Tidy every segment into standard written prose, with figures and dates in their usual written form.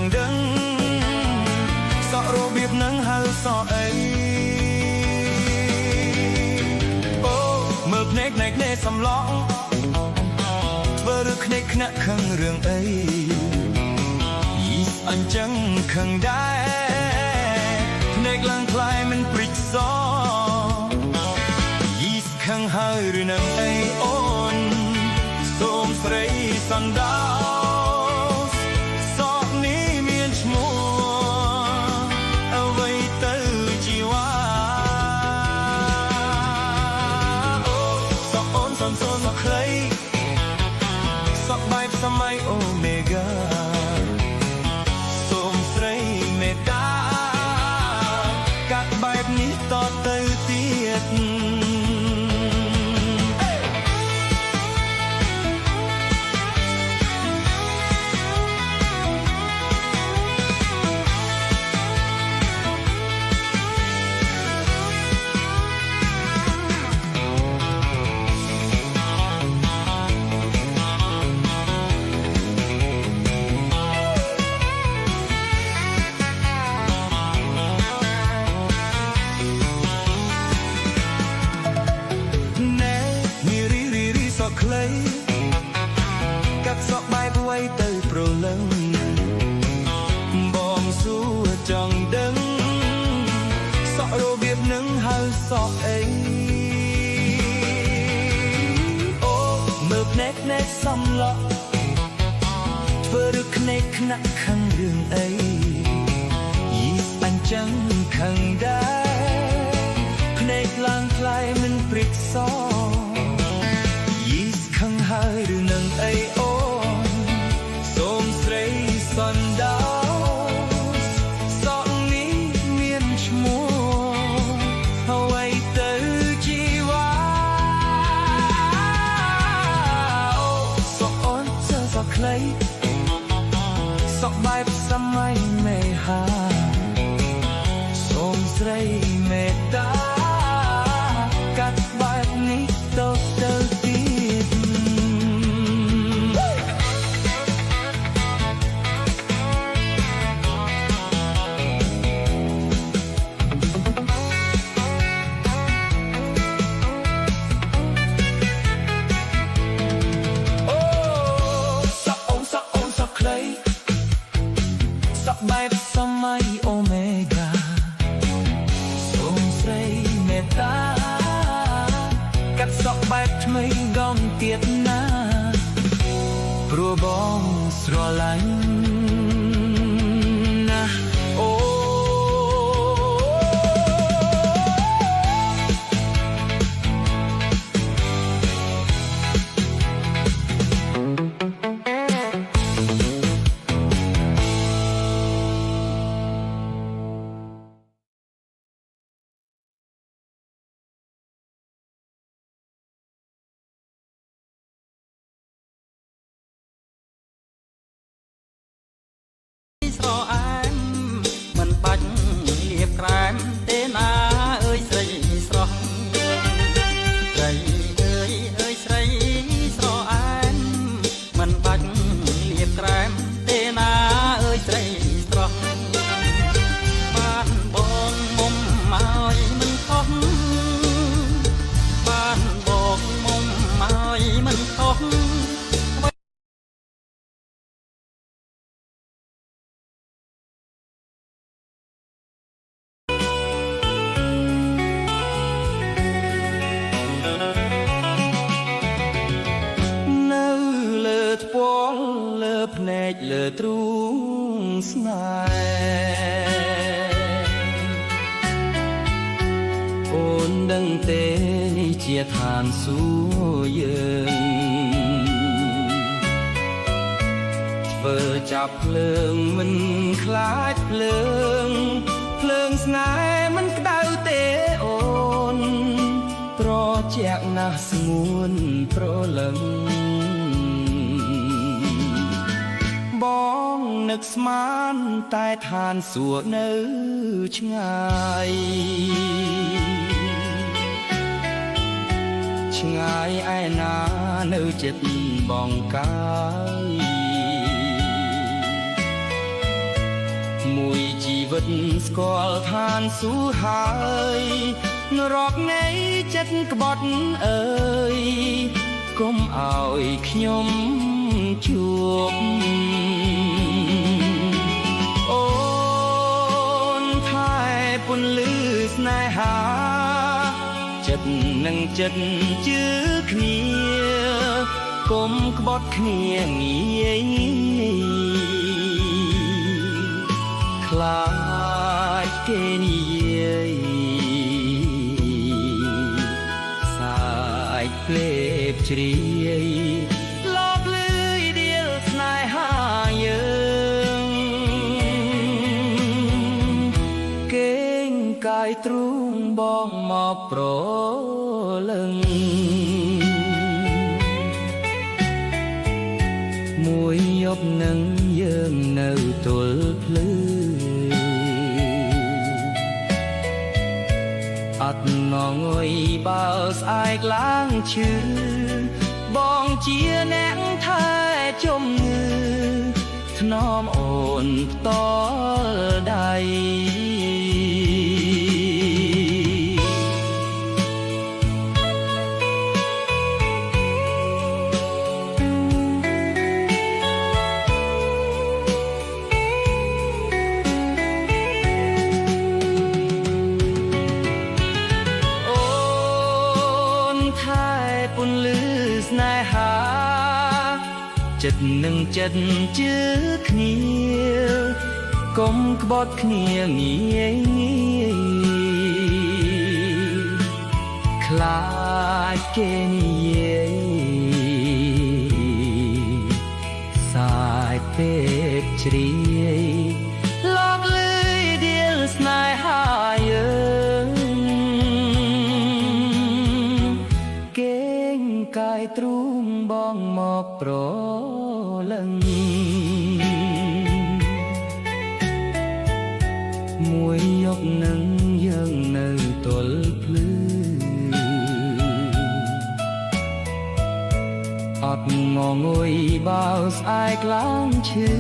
ង់ដឹងសក់របៀបនឹងហៅសក់អីអូមើលភ្នែកណែកណែសំឡងធ្វើឬភ្នែកខ្នាក់ខឹងរឿងអីយីអញ្ចឹងខឹងដែរភ្នែកឡើងខ្លាយមិនព្រិចសយីខឹងហើយឬនឹងអីអូនសូមស្រីសណ្ដោសម័យអូមេហ្គាសូមស្រីមេត្តាកាត់បែបនេះតទៅទៀតកាត់សក់បែបໄວទៅប្រលឹងបងសួរចង់ដឹងសក់របៀបនឹងហៅសក់អីអូមើលភ្នែកណែសំឡក់ធ្វើឬភ្នែកខ្នាក់ខឹងរឿងអីយីអញ្ចឹងខឹងដែរភ្នែកឡើងខ្លាយមិនព្រិចសហើយឬនឹងអីអូនសូមស្រីសណ្ដោសក់នេះមានឈ្មោះអ្វីទៅជីវ៉ាអូសក់អូនសើសក់ខ្លីសក់បែបសម័យមេហាសូមស្រីមេត្តាកាត់បែបនេះទៅបែបសម័យអូមេហ្គាសូមស្រីមេត្តាកាត់សក់បែបថ្មីដងទៀតណាព្រោះបងស្រឡាញ់ណាអូស្រអែមមិនបាច់លាបក្រែមទេណាអើយស្រីស្រស់ស្រីអើយស្រីស្រអែមមិនបាច់លាបក្រែមទេណាអើយស្រីស្រស់បានបងមុំមកមិនខុសបានបងមុំមកមិនខុសភ្នែកលើទ្រូងស្នេហ៍អូនដឹងទេនេះជាឋានសួគ៌យើងធ្វើចាប់ភ្លើងមិនខ្លាចភ្លើងស្នេហ៍មិនក្តៅទេអូនត្រជាក់ណាស់ស្ងួនប្រលឹងបងនឹកស្មានតែឋានសួគ៌នៅឆ្ងាយឆ្ងាយឯណានៅចិត្តបងកាយ ចិត្តស្គាល់ឋានសួគ៌ហើយរកនៃចិត្តក្បត់អើយកុំឲ្យខ្ញុំជួបអូនថែពន្លឺស្នេហាចិត្តនឹងចិត្តជឿគ្នាកុំក្បត់គ្នាងាយខ្លាចគេនិយាយសាយភ្លេបជ្រាយលបលឺដៀលស្នេហាយើងគេងកាយទ្រូងបងមកប្រលឹងមួយយប់នឹងយើងនៅទល់ភ្លឺអត់ងងុយបើស្អែកឡើងឈឺបងជាអ្នកថែជំងឺថ្នមអូនតដៃពន្លឺស្នេហាចិត្តនឹងចិត្តជឿគ្នាកុំក្បត់គ្នាងាយខ្លាចគេនិយាយសាយពេកជ្រាយលបលឺដៀលស្នេហាយើងកាយទ្រូងបងមកប្រលឹងមួយយប់នឹងយើងនៅទល់ភ្លឺអត់ងងុយបើស្អែកឡើងឈឺ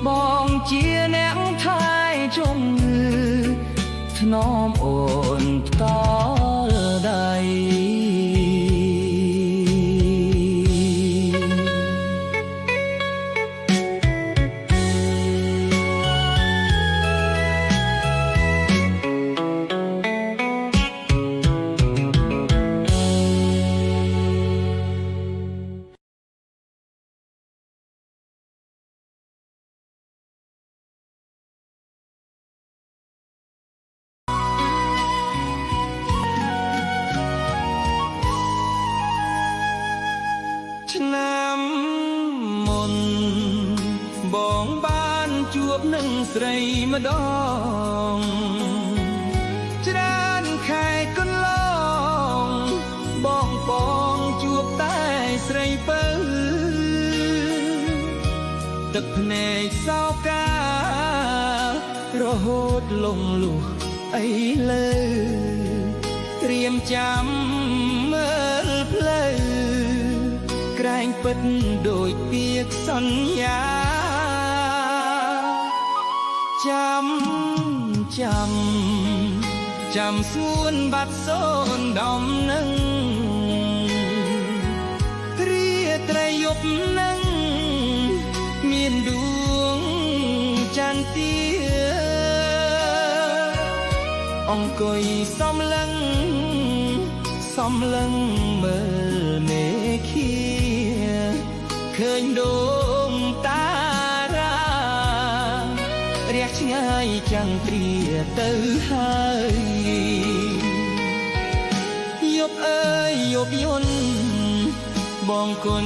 បងជាអ្នកថែជំងឺថ្នមអូនតដៃឆ្នាំមុនបងបានជួបនឹងស្រីម្ដងច្រើនខែកន្លងបងបងជួបតែស្រីពៅទឹកភ្នែកសោការហូតលងលុះអីលើត្រៀមចាំមើលផ្លូវក្រែងពិតដូចពាក្យសន្យាចាំសួនបាត់សូនដំនឹងរាត្រីយប់នឹងមានដួងចន្ទទាអង្គុយសំឡឹងមើលមេឃាឃើញដួងតារារះឆ្ងាយចាំងព្រាទៅហើយយប់អើយយប់យន់បងគុណ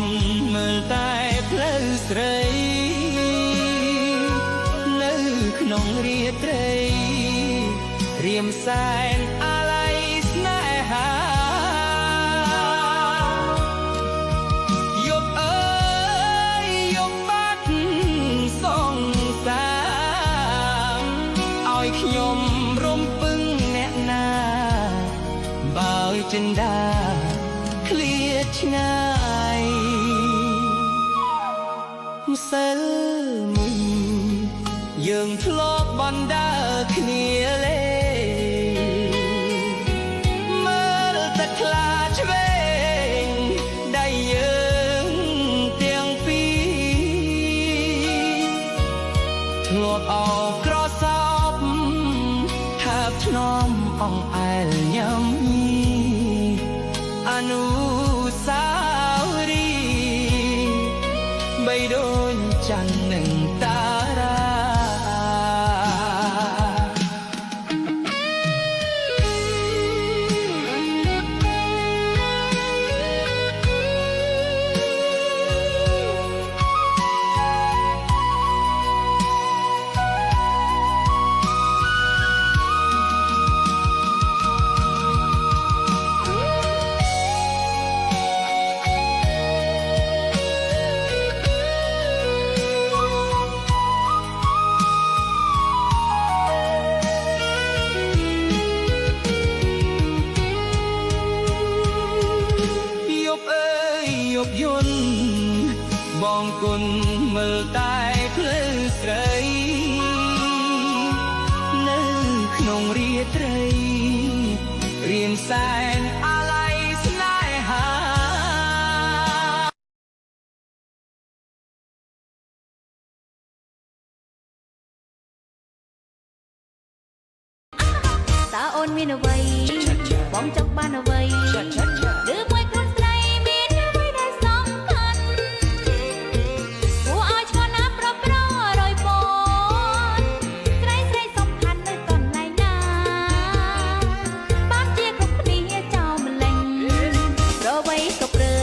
មើលតែផ្លូវស្រីនៅក្នុងរាត្រីរៀមសែនអាឡ័យស្នេហាយប់អើយយប់បាត់សងសាឲ្យខ្ញុំរំពឹងអ្នកណាបើចិន្តាឃ្លាតឆ្ងាយម្សិលមិញ យើងធ្លាប់បានដើរគ្នាលេមើលតែខ្លាឆ្វេងដៃយើងទាំងពីរធ្លាប់អោបក្រសោបថាបឆ្នំអងអែលញ៉ាំញីអនុស្សាវរីយ៍បីដូចច័ន្ទនឹងតារាយប់យន់បងគុណមើលតែភ្លឺស្រីនៅក្នុងរាត្រីរៀនសែនអាឡ័យស្នេហា តើអូនមានអ្វីបងចង់បានអ្វីឬមួយខ្លួនស្រីមានអ្វីដែលសំខាន់គួរឲ្យឆ្ងល់ណាស់ប្រប្ររយពនស្រីសំខាន់នៅកន្លែងណាបានជាគ្រប់គ្នាចោលម្លេងប្រវ័យក៏ព្រើ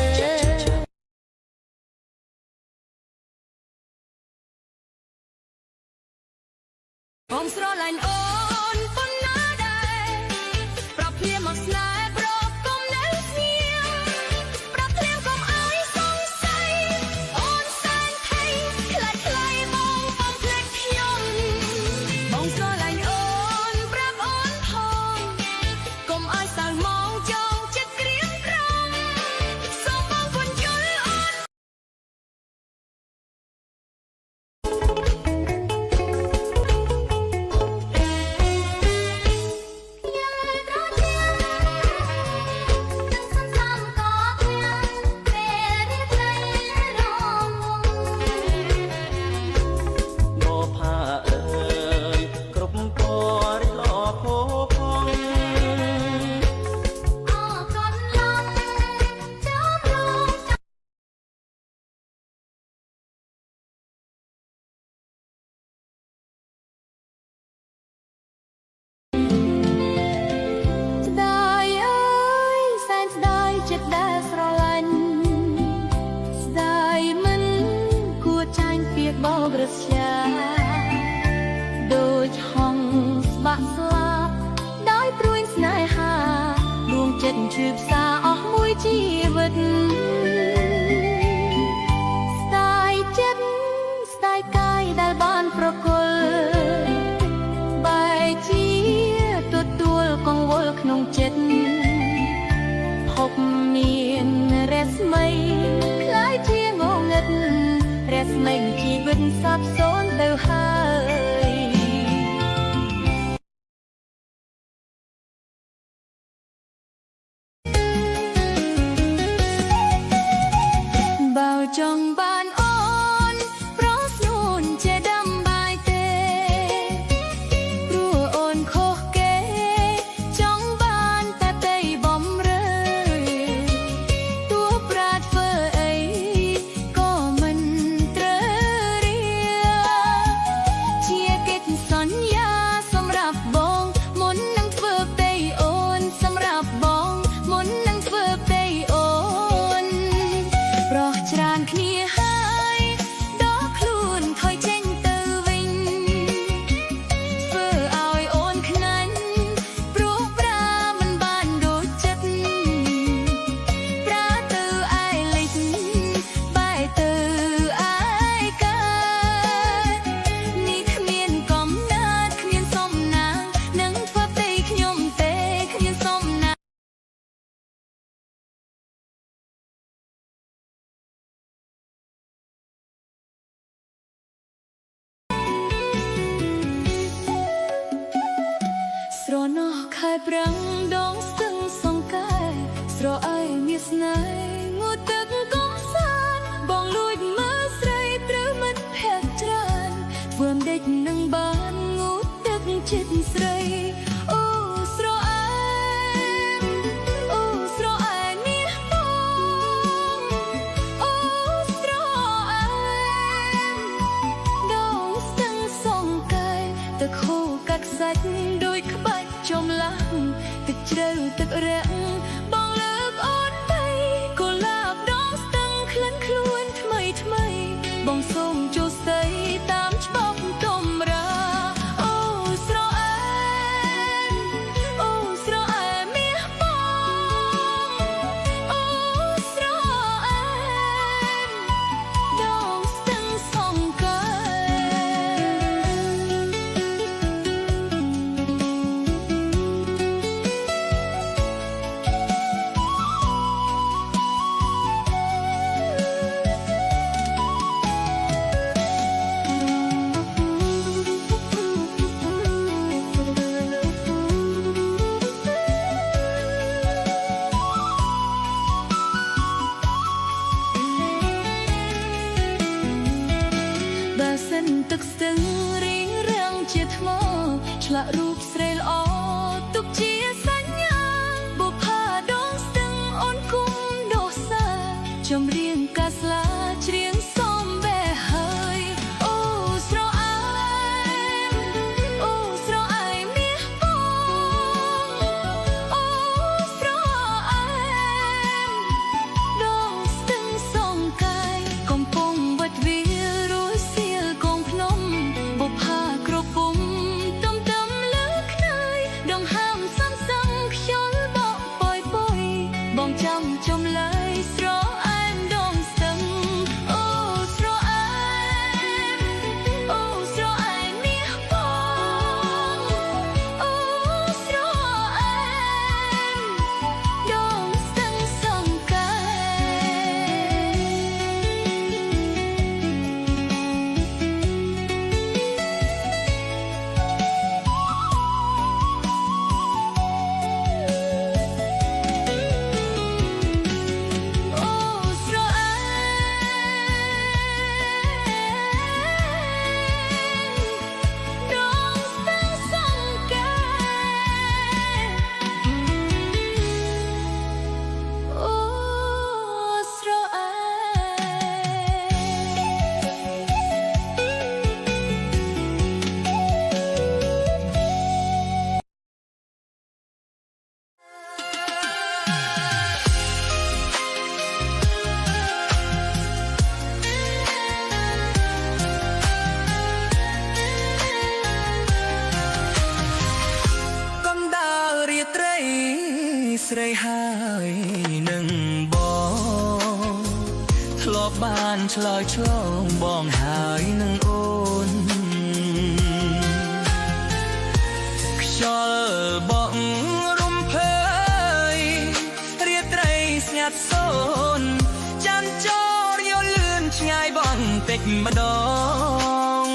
បងស្រឡាញ់អូនប៉ុណ្ណាដែរប្រាប់ភ្លាមមកស្នេហ៍ប្រកុំនៅស្ងៀមប្រាប់ភ្លាមកុំឲ្យសង្ស័យអូនសែនថៃខ្លាចថ្លៃបងបំភ្លេចខ្ញុំបងស្រឡាញ់អូនប្រាប់អូនផងកុំឲ្យសៅមកចងចិត្តក្រៀមក្រំសូមបងពន្យល់អូន បផាអើយគ្រប់ពណ៌រីឡផូផង់ស្ដាយអើយសែនស្ដាយចិត្តដែលស្រឡាញ់ស្ដាយមិនគួរចាញ់ពាក្យបោករស្យាដូចហងស្បាក់ស្លាប់ដោយព្រួយស្នេហាដួងចិត្តឈឺផ្សាអស់មួយជីវិតស្ដាយចិត្តស្ដាយកាយដែលបានប្រគល់បែរជាទទួលកង្វល់ក្នុងចិត្តភពមានរស្មីคล้ายជាងងឹតរស្មីជីវិតសាបសូន្យទៅហើយបើចង់បានអូនប្រស្នូនជាដាំបាយទេព្រោះអូនខុសគេចង់បានតែដីបំរើទោះប្រាថ្នាធ្វើអីក៏មិនត្រូវរៀជា ប្រាំងដងស្ទឹងសង្កែស្រអើយមានស្នេហ៍ងូតទឹកកំសាន្តបងលួចមើលស្រីត្រូវមិនភ័ក្រច្រើនធ្វើមិនដេចនឹងបានងូតទឹកចិត្តស្រីអូស្រអើយអូស្រអើយមាសបងអូស្រអើយដងស្ទឹងសង្កែទឹកហូរកាត់ខ្សាច់ដូចក្បាច់ចំឡាំងទឹកជ្រៅទឹករាក់បងលើកអូនទៅកុលាបដងស្ទឹងក្លិនខ្លួនថ្មីថ្មីបងសូមចូលស្ដីតាមច្បាប់ទំរាអូស្រអើយអូស្រអើយមាសបងអូស្រអើយដងស្ទឹងសង្កែ បើសិនទឹកស្ទឹងរៀងរាំងជាថ្មឆ្លាក់រូបស្រីល្អទុកជាសញ្ញាបុប្ផាដងស្ទឹងអូនគុំដោះសាចម្រៀងកាស្លាច្រៀងសំបែហើយអូស្រអើយអូស្រអើយមាសបងអូស្រអើយដងស្ទឹងសង្កែកំពុងវត្តវារស់សៀលកងភ្នំបុប្ផាគ្រប់ពុំទំទំលើខ្នើយដងហើមសំសឹងខ្យល់បក់ប៉យប៉យបងចាំចំឡើយស្រអែមដងស្ទឹងអូស្រអែមអូស្រអែមមាសបងអូស្រអែមដងស្ទឹងសង្កែ អូស្រអើយដងស្ទឹងសង្កែអូស្រអើកំដៅរាត្រីស្រីហើយនឹងបងធ្លាប់បានឆ្លើយឆ្លងបងហើយនឹងអូនខ្យល់បក់រំភើយរាត្រីស្ងាត់សូន្យចាន់ចោលយល់លឿនឆ្ងាយបងតិចម្ដង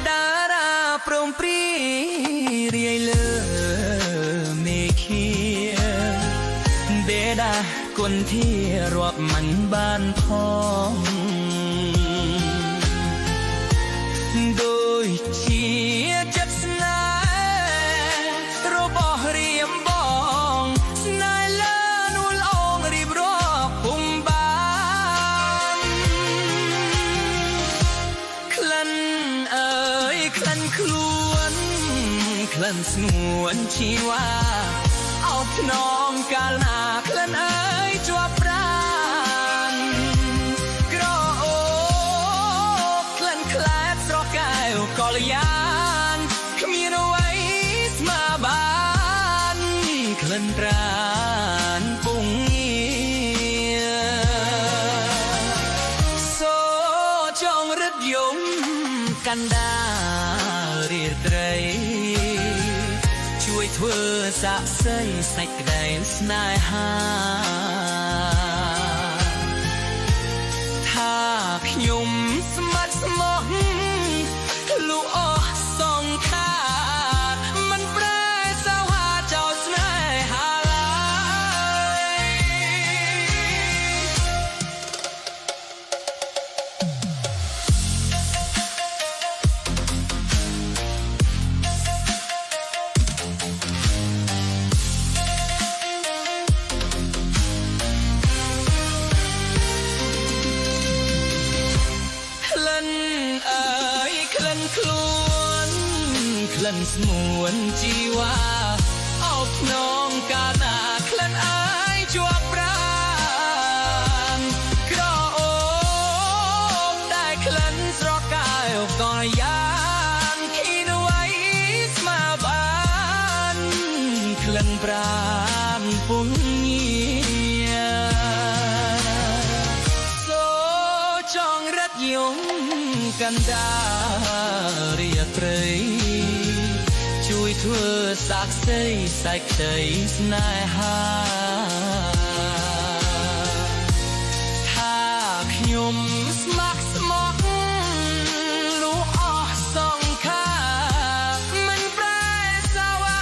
តារាព្រមព្រៀងរាយលើមេឃាបេដាគុនធារាប់មិនបានផងដូចជាចិត្តស្នេហ៍របស់រៀមបងស្នេហ៍លើនួលអងរៀបរាប់ពុំបាន ក្លិនអើយក្លិនខ្លួនក្លិនស្ងួនជីវ៉ាអោបភ្នំកាលណាក្លិនអើយជាប់ប្រាណក្រអូក្លិនខ្លែបស្រស់កែវកល្យានគ្មានអ្វីស្មើបានក្លិនប្រានពងងារសូចងរឹតយំកណ្ដាលរាត្រី ជួយធ្វើសាក់សីសេចក្តីស្នេហា ថាខ្ញុំស្មាត់ស្មោះលូអស់សងខាតមិន ខ្លួនក្លិនស្មួនជីវ៉ាអោបនងកាលណាក្លិនអើយជាប់ប្រាណក្រអូបដែលក្លិនស្រកាយក៏យ៉ាងគីនໄວស្មាបានក្លិនប្រាណពុញញាសូចងរត់យំកណ្ដារាត្រីជួយធ្វើសាក្សីសាយក្តីស្នេហាថាខ្ញុំស្ម័គ្រស្មោះលុះអស់សង្ខារមិនប្រែសាវ៉ា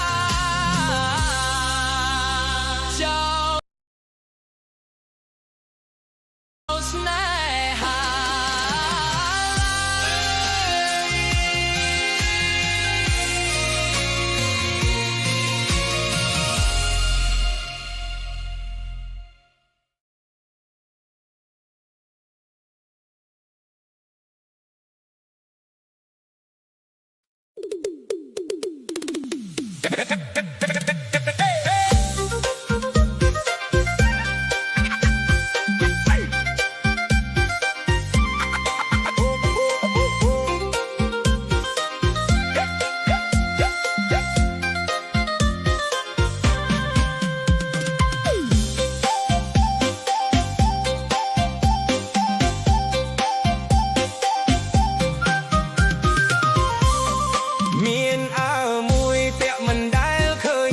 ចោលស្នេហា មានអើមួយពាក់មិនដែលឃើញ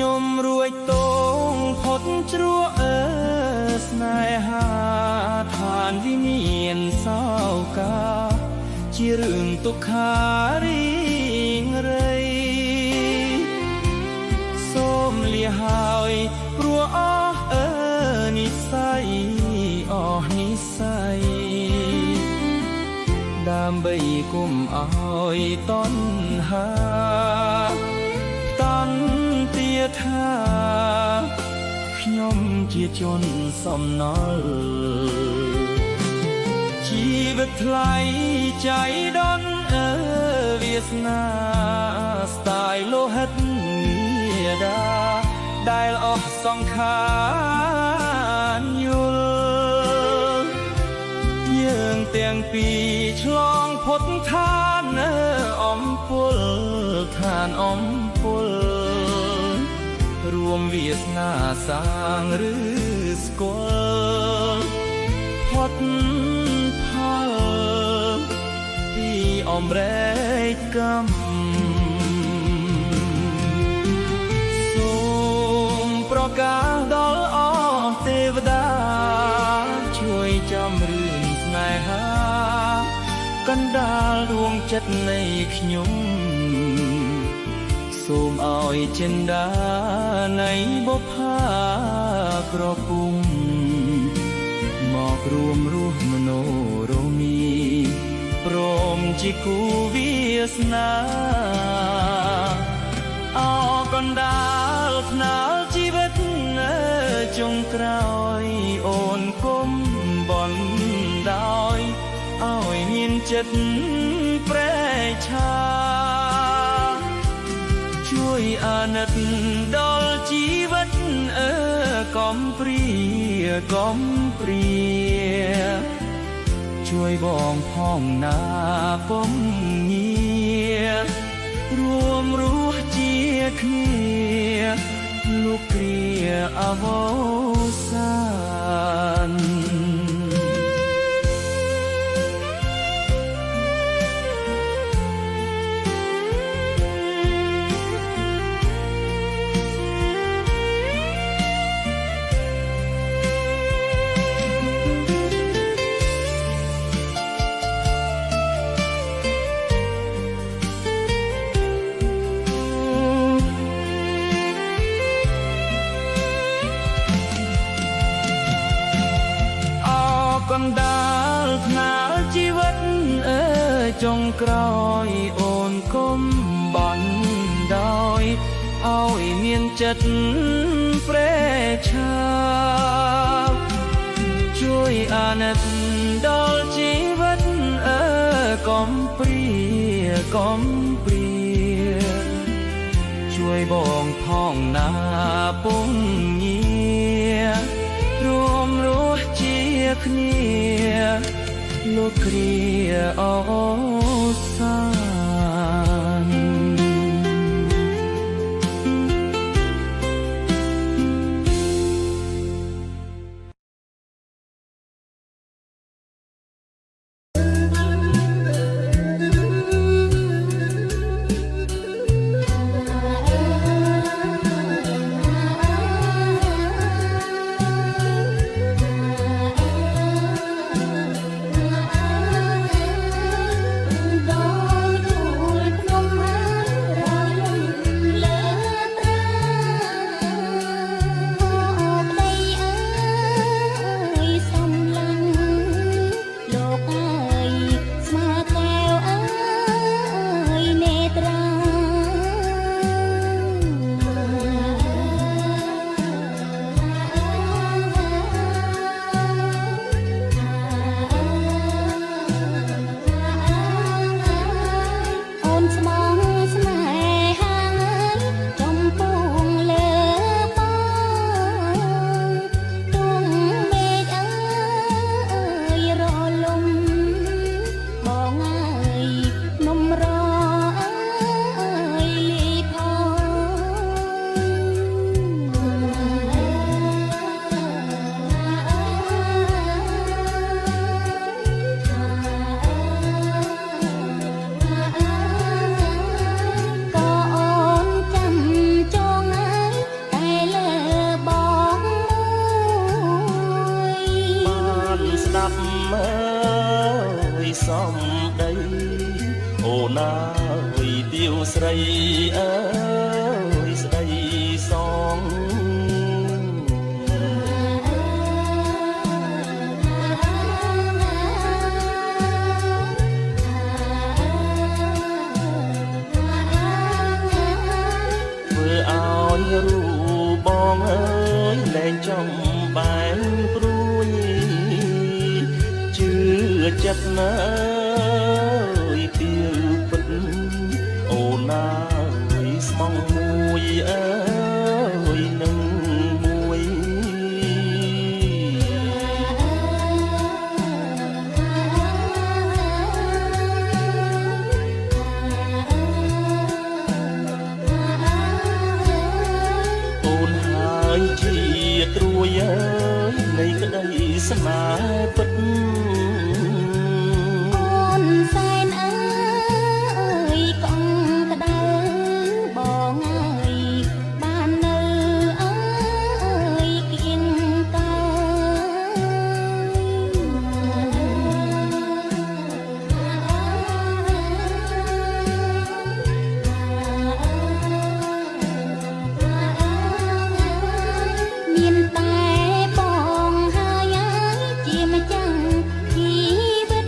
ខ្ញុំរួចតងផុតជ្រក់ស្នេហាឋានវិមានសោកាជារឿងទុក្ខារីងរៃសូមលាហើយព្រោះអស់និស្ស័យអស់និស្ស័យដើម្បីគុំអោយតណ្ហាតន្ទាថាខ្ញុំជាជនសំណល់ជីវិតថ្លៃใจដន់វាសនាស្ទាយលោហិតងារដាដែលអស់សង្ខារយល់យើងទាំងពីរឆ្លងផុតឋានអំពុលឋានអំពុលរួមវាសនាសាងឬស្គាល់ផុតផលពីអំរែកកម្មសូមប្រកាសដល់អស់ទេវតាជួយចាំរឿងស្នេហាកណ្ដាលដួងចិត្តនៃខ្ញុំសូមឲ្យចិន្តានៃបុប្ផាក្រពុំមកររួមរស់មនោរមីព្រមជាគូវាសនាអកណ្ដាលថ្នាលជីវិតចុងក្រោយអូនគុំបន់ដោយឲ្យមានចិត្តប្រែឆាជួយអាណិតដល់ជីវិតកំព្រាកំព្រាជួយបងផងណាពុំងាររួមរស់ជាគ្នាលោកគ្រាអវសានកណ្ដាលថ្នាលជីវិតចុងក្រោយអូនគុំបន់ដោយឲ្យមានចិត្តប្រែឆាជួយអាណិតដល់ជីវិតកំព្រាកំព្រាជួយបងផងណាពុំងាររួមរស់ជាគ្នាលោកគ្រាអសានដ អូនអើយទាវស្រីអើយស្ដីសងធ្វើឲ្យរូបបងអើយលែងចំបែងព្រួយជឿចិត្តណាយទាវពិតអូនអើយស្មងមួយអើយនឹងមួយអូនហើយជាត្រួយអើយនៃក្តីស្នេហ៍ពិតអូនសែនអើយកងក្តៅបងអើយបាននៅអើយគៀងកោមានតែបងហើយជាម្ចាំងជីវិត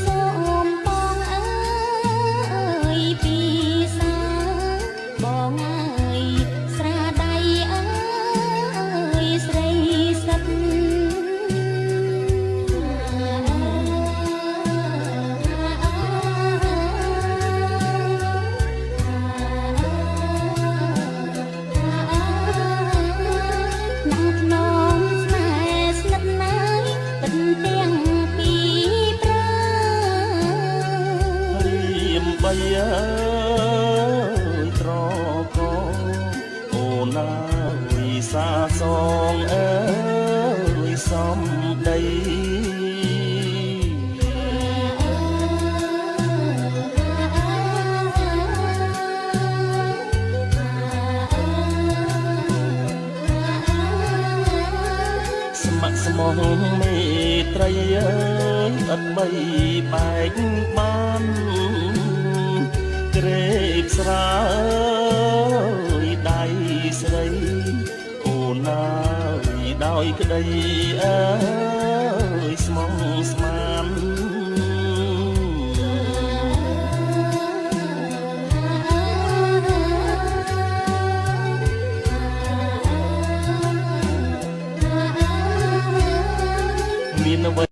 សូមបងអើយពីសាបងអើយស្រាដៃអើយស្រីសិតក្នុងខ្នងស្នេហ៍ស្និទ្ធណាយពិតទាំងពីរប្រើ រៀមបីអើយត្រកអូនអើយសាសងអើយសំដីស្ម័គ្រស្មោះមេត្រីអើយអត់បីបែកបានក្រេបស្រាយដៃស្រីអូនអើយដោយក្តីអើយស្មងស្មានមានអ្វី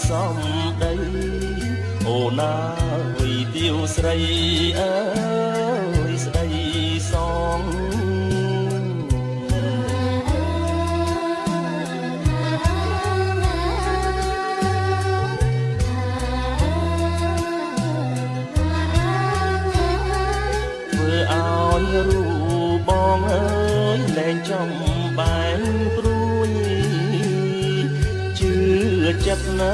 សំដីអូនអើយទាវស្រីអើយស្ដីសងធ្វើឲ្យរូបបងអើយលែងចំបែងព្រួយជឿចិត្តណា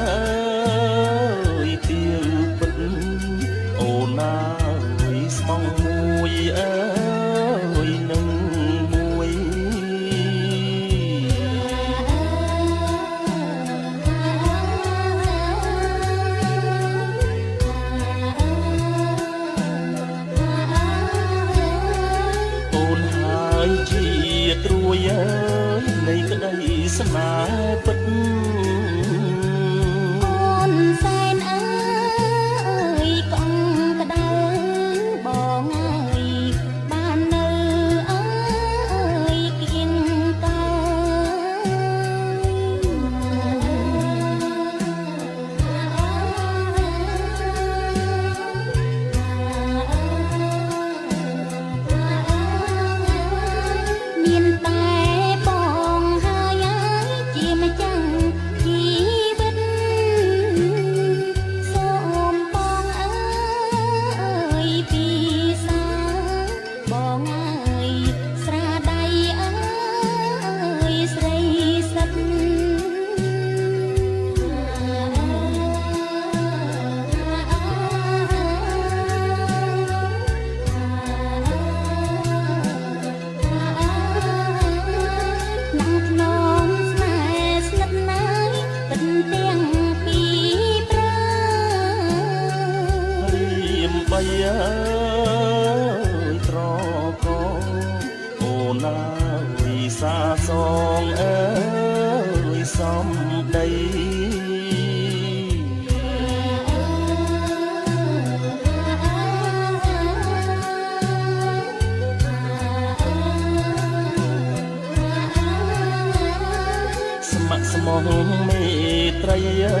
រីអើ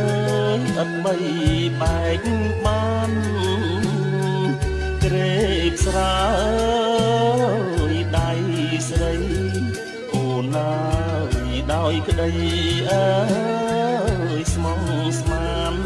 យអត់បីបែកបានក្រេបស្រាយដៃស្រីអូនណាយដោយក្តីអើយស្មងស្មាន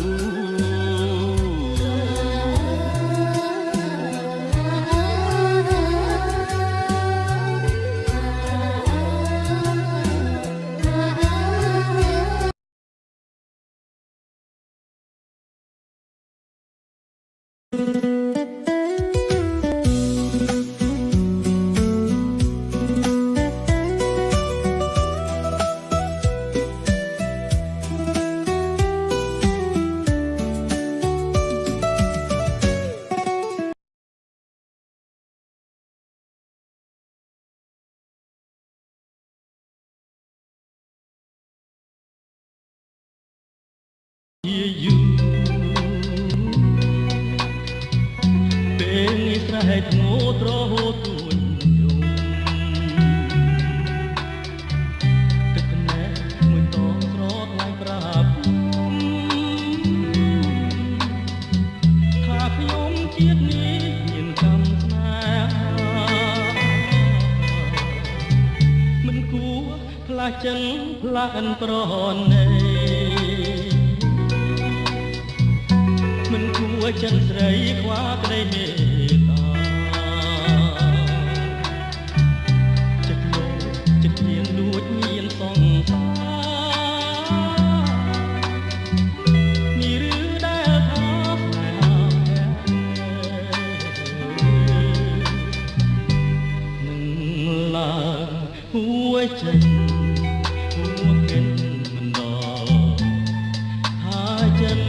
ជាយូរពេលស្រែកងោត្រហូតទួញយំទឹកណែមួយតងស្រត់ឡើងប្រាប់ថាខ្ញុំជាតិនេះមានកម្មស្នេហាមិនគួរផ្លាស់ចិនផ្លាស់អិនប្រណី មិនគួរចិនស្រីខ្វះក្តីមេត្តាចិត្តលោកចិត្តញៀនលួចមានសង្សារមានឬដែលថាស្នេហានឹងឡើងហួយចិនហួកិនមិនដល់ថាចិន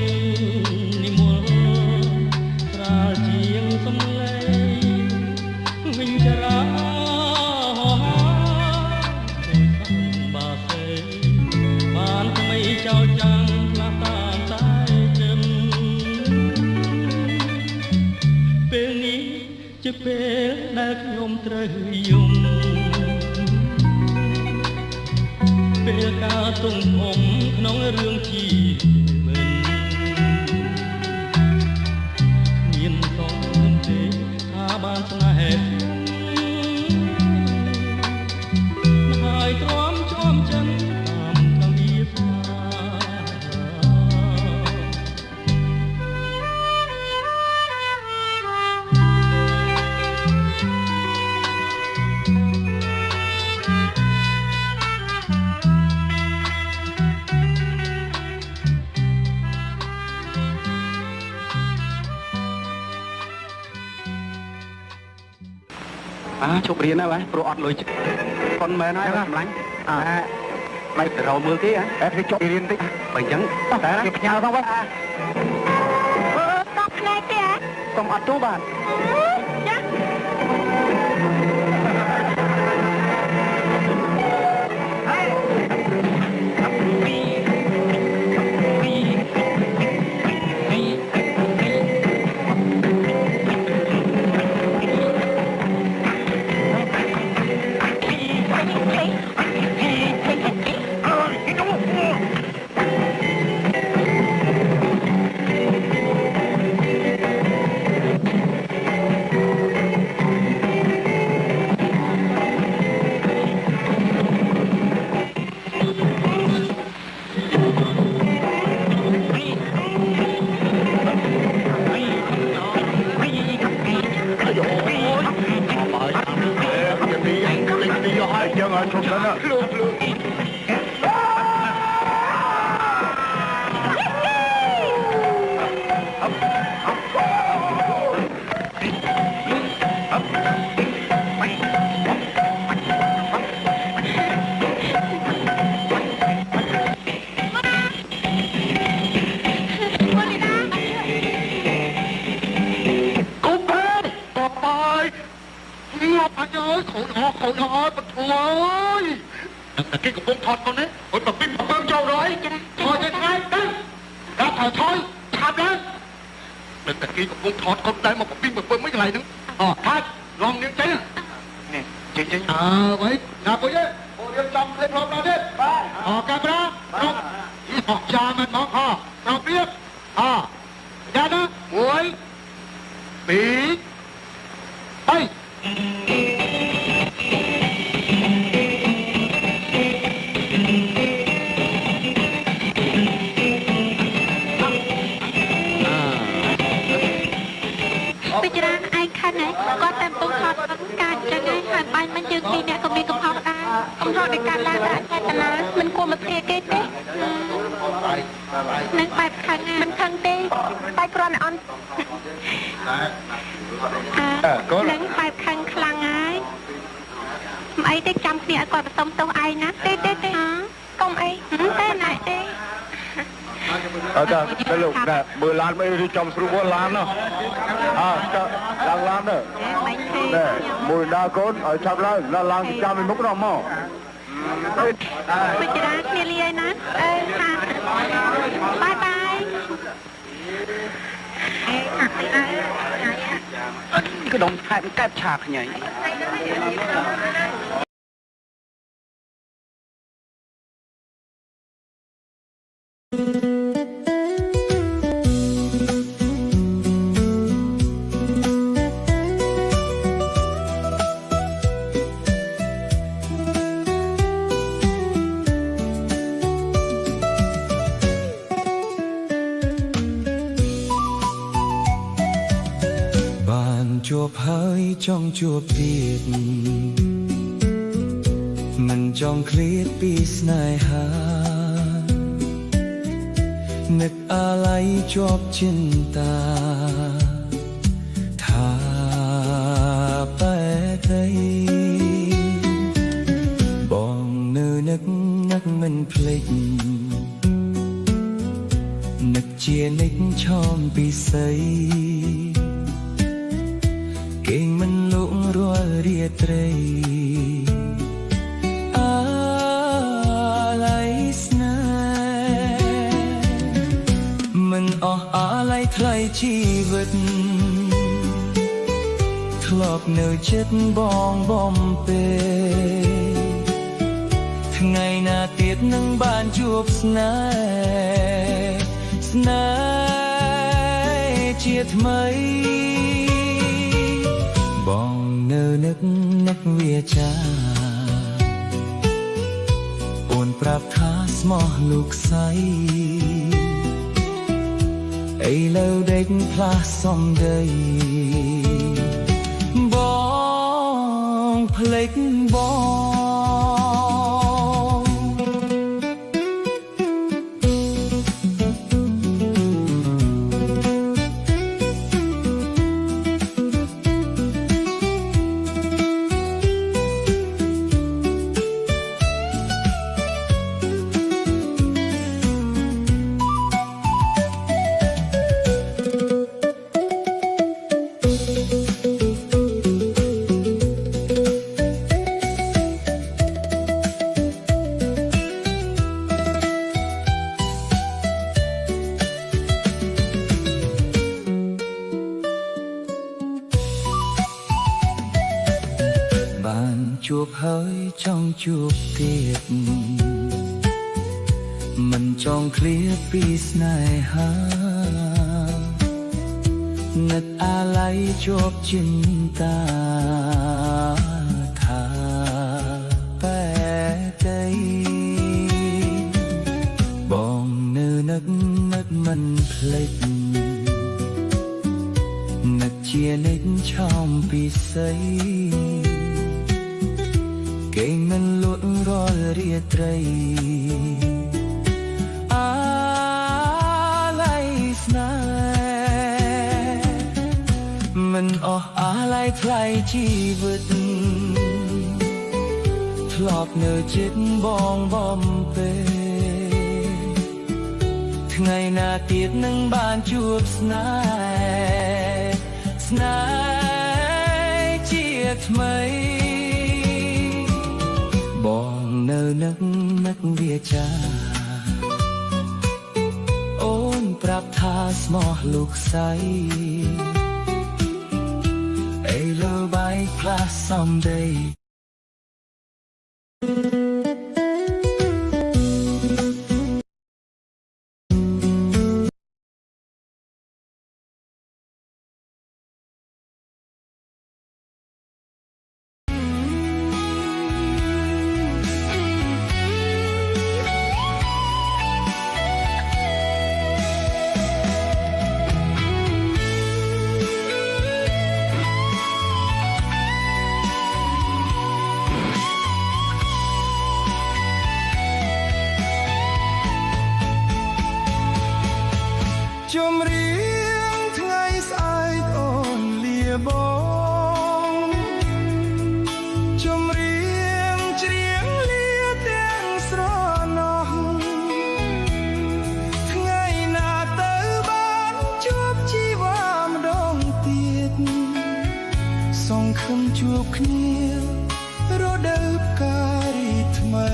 ជាពេលដែលខ្ញុំត្រូវយំពេលការទុំអមក្នុងរឿងជីវិតមានសងទេថាបានស្នេហ៍ហើយទ្រាំជាប់ចិនតាមតាំងវាស្មា ជប់រៀនហើយបាទព្រោះអត់លុយប៉ុនមែនហើយសម្លាញ់មិនទៅរកមើលគេតែគេជប់រៀនតិចបើអញ្ចឹងតែគេផ្ញើផងបាទតបផ្នែកទេសុំអត់ទូបាទចាcái cục bông thọt con đấy, ôi mà pin mà bơm trâu rồi, thôi thế thay, ra thôi, tham lên, đừng cái cục bông thọt con đấy mà pin mà bơm mấy cái này nữa, thay, lòng miếng cháy nè, chị, vậy, nhà cô chứ, รียมจำเรียบร้อยแล้วเนี่ยออกกันนะที่ออกจามันน้องพ่อเราเรียบอย่านะหวยปีไปពីច្រើនឯងខាងណាគាត់តែពុំថតការចឹងហើយហើយបាញ់មិនយើងពីរអ្នកក៏មានកំហុសដែរកំហុសនៃការឡើងដាក់ចេតនាមិនគួរមកធាគេទេនឹងបែបខាងណាមិនខឹងទេតែគ្រាន់តែអន់នឹងបែបខាងខ្លាំងហើយមិនអីទេចាំគ្នាឲ្យគាត់បន្សុំទោសឯងណាទេកុំអីទេណែទេ cái lục nè mười lan mới đi trong sưu vốn lan đó lan đó nè mùi đa côn ở trong lan là lan trăm mình múc nào mò bây giờ đã kia lia nè bye bye cái đồng thái kẹp chạc nhảy បានជួបហើយចង់ជួបទៀតមិនចង់ឃ្លាតពីស្នេហានឹកអាឡ័យជាប់ចិនតាថាបែតីបងនៅនឹកមិនភ្លេចនឹកជានិចឆោមពីស័យគេងមិនលក់រាល់រាត្រីអាឡ័យស្នេហ៍មិនអស់អាឡ័យថ្លៃជីវិតធ្លាប់នៅចិត្តបងបំពេថ្ងៃណាទៀតនឹងបានជួបស្នេហ៍ជាថ្មីបងនៅនឹកវាចាអូនប្រាប់ថាស្មោះលោកស្រីឥឡូវដេកផ្លាស់សំដីបងភ្លេចបង ជួបហើយចង់ជួបទៀតមិនចង់ឃ្លាតពីស្នេហានឹកអាឡ័យជាប់ចិនតាថាបែតីបងនៅនឹកមិនភ្លេចនឹកជានិចឆោមពីស័យគេងមិនលក់រាល់រាត្រីអាឡ័យស្នេហ៍មិនអស់អាឡ័យថ្លៃជីវិតធ្លាប់នៅចិត្តបងបំពេថ្ងៃណាទៀតនឹងបានជួបស្នេហ៍ជាថ្មីបងនៅនឹកវាចាអូនប្រាប់ថាស្មោះលោកស្រីឥឡូវបែកផ្លាស់សំដី ចម្រៀងថ្ងៃស្អែកអូនលាបងចម្រៀងច្រៀងលាទាំងស្រណោះថ្ងៃណាទៅបានជួបជីវាម្ដងទៀតសង្ឃឹមជួបគ្នារដូវផ្ការីថ្មី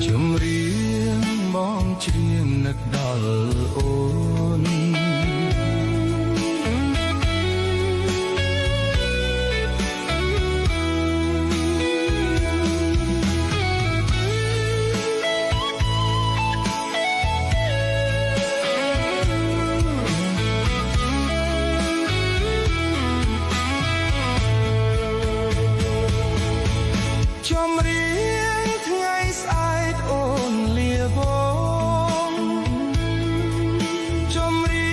ចម្រៀងបងច្រៀងនឹកដល់អូនចម្រៀងថ្ងៃស្អែកអូនលាបងចម្រៀ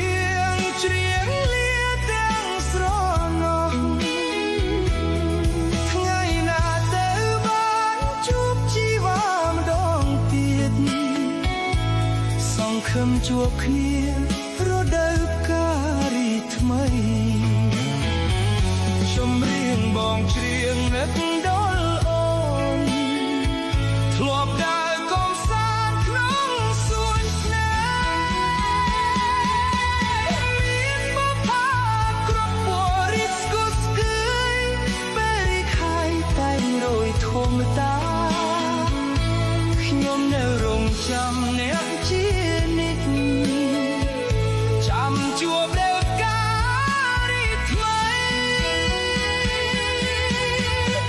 ងច្រៀងលាទាំងស្រណោះថ្ងៃណាទៅបានជួបជីវាម្ដងទៀតសង្ឃឹមជួបគ្នារដូវផ្ការីថ្មីចម្រៀងបងច្រៀងនឹកដល់ធ្លាប់ដើរកំសាន្តក្នុងសួនស្នេហ៍មានបបផាគ្រប់ពណ៌រីកស្គុះស្កើយពេលរីកហើយតែងរយធម្មតាខ្ញុំនៅរងចាំអ្នកជានិច្ចចាំជួបលើផ្ការីថ្មី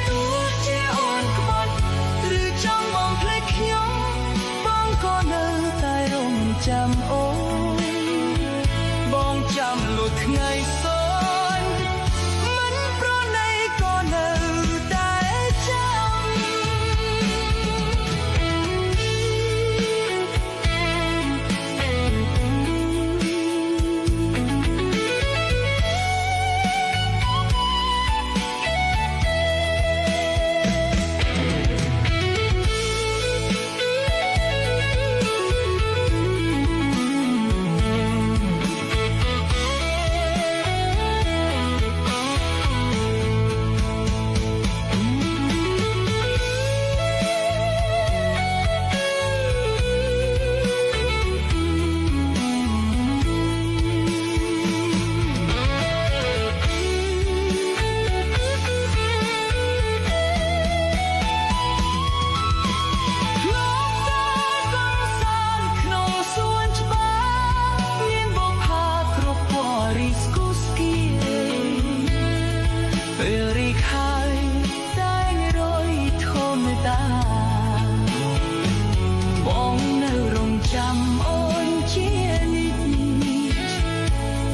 ទោះជាអូនក្បត់ឬចង់បងភ្លេចខ្ញុំបងក៏នៅតែរងចាំអូនបងចាំលុះថ្ងៃសូនមិនប្រណីក៏នៅតែចាំ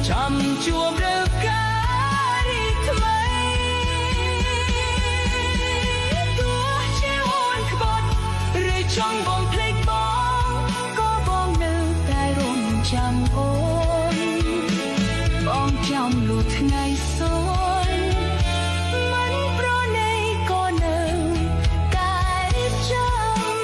ចាំជួបលើផ្ការីថ្មីទោះជាអូនក្បត់ឬចង់បងភ្លេចបងក៏បងនៅតែរងចាំអូនបងចាំលុះថ្ងៃសូនមិនប្រណីក៏នៅតែចាំ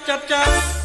จัด